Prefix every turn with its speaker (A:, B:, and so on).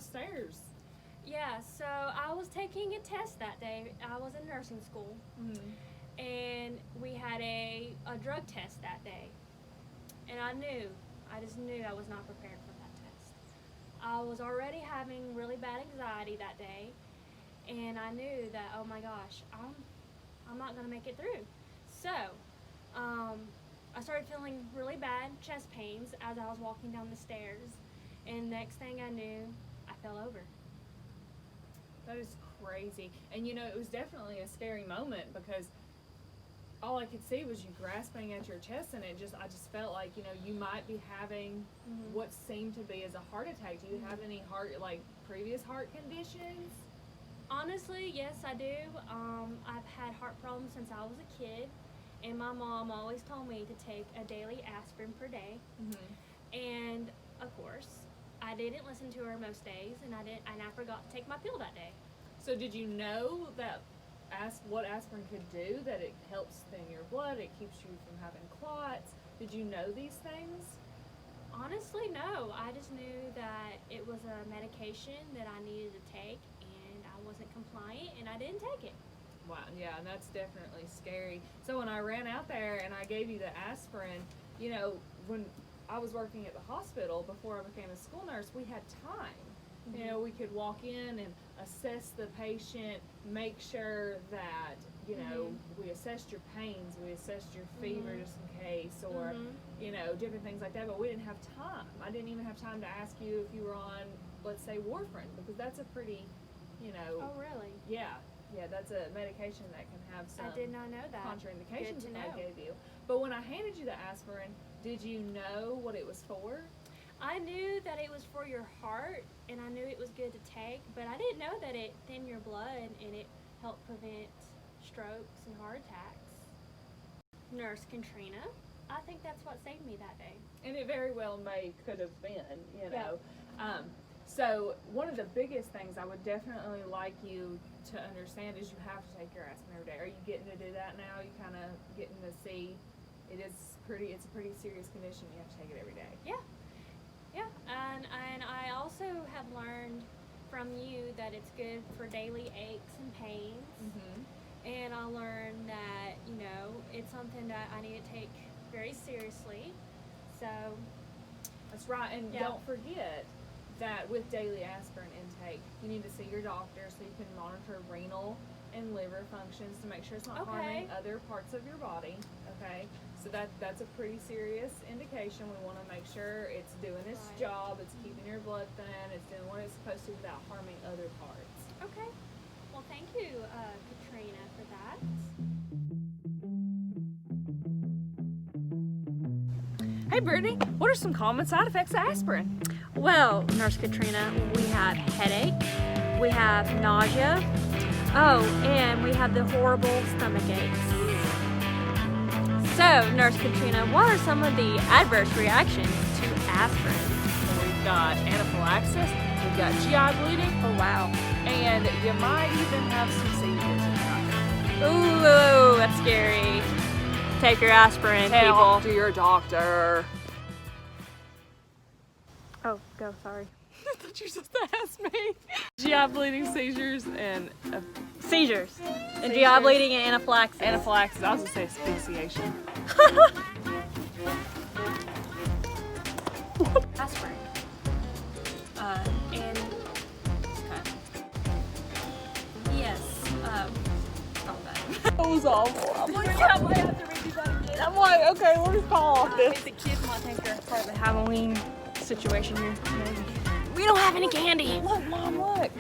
A: those stairs?
B: Yeah, so I was taking a test that day. I was in nursing school, and we had a drug test that day. And I just knew I was not prepared for that test. I was already having really bad anxiety that day, and I knew that, oh my gosh, I'm not going to make it through. So, I started feeling really bad chest pains as I was walking down the stairs, and next thing I knew, I fell over.
A: That is crazy. And you know, it was definitely a scary moment because all I could see was you grasping at your chest, and I just felt like, you know, you might be having what seemed to be as a heart attack. Do you have any previous heart conditions?
B: Honestly, yes, I do. I've had heart problems since I was a kid, and my mom always told me to take a daily aspirin per day. And of course, I didn't listen to her most days, and I forgot to take my pill that day.
A: So did you know that what aspirin could do, that it helps thin your blood, it keeps you from having clots? Did you know these things?
B: Honestly, no. I just knew that it was a medication that I needed to take, and I wasn't compliant, and I didn't take it.
A: Wow, yeah, and that's definitely scary. So when I ran out there and I gave you the aspirin, you know, when I was working at the hospital before I became a school nurse, we had time. You know, we could walk in and assess the patient, make sure that, you know, we assessed your pains, we assessed your fever just in case, or, you know, different things like that, but we didn't have time. I didn't even have time to ask you if you were on, let's say, warfarin, because that's a pretty, you know.
B: Oh, really?
A: Yeah, that's a medication that can have some
B: I did not know that.
A: contraindications
B: Good to
A: that
B: know.
A: I gave you. But when I handed you the aspirin, did you know what it was for?
B: I knew that it was for your heart, and I knew it was good to take, but I didn't know that it thinned your blood and it helped prevent strokes and heart attacks. Nurse Katrina, I think that's what saved me that day.
A: And it very well could have been, you know. So one of the biggest things I would definitely like you to understand is you have to take your aspirin every day. Are you getting to do that now? You kind of getting to see it's a pretty serious condition. You have to take it every day.
B: Yeah, and I also have learned from you that it's good for daily aches and pains. And I learned that, you know, it's something that I need to take very seriously. So
A: that's right, and don't forget that with daily aspirin intake, you need to see your doctor so you can monitor renal and liver functions to make sure it's not harming other parts of your body. Okay, so that's a pretty serious indication. We want to make sure it's doing its job, it's keeping your blood thin, it's doing what it's supposed to without harming other parts.
B: Okay, well, thank you, Katrina, for that.
A: Hey Brittany, what are some common side effects of aspirin?
B: Well, Nurse Katrina, we have headache, we have nausea, and we have the horrible stomach aches. So, Nurse Katrina, what are some of the adverse reactions to aspirin?
A: We've got anaphylaxis, we've got GI bleeding.
B: Oh, wow.
A: And you might even have some seizures.
B: Ooh, that's scary. Take your aspirin, people.
A: Talk to your doctor.
B: Oh, go, sorry.
A: I thought you were supposed to ask me. GI bleeding, seizures, and
B: Seizures. And GI bleeding and anaphylaxis.
A: Anaphylaxis. I was going to say asphyxiation.
B: Aspirin. And yes.
A: That was awful. I'm like, I might have to redo that again. I'm like, okay, we'll just call off this.
B: The kids might think they're part of the Halloween situation here. We don't have any candy.
A: Look, Mom, look.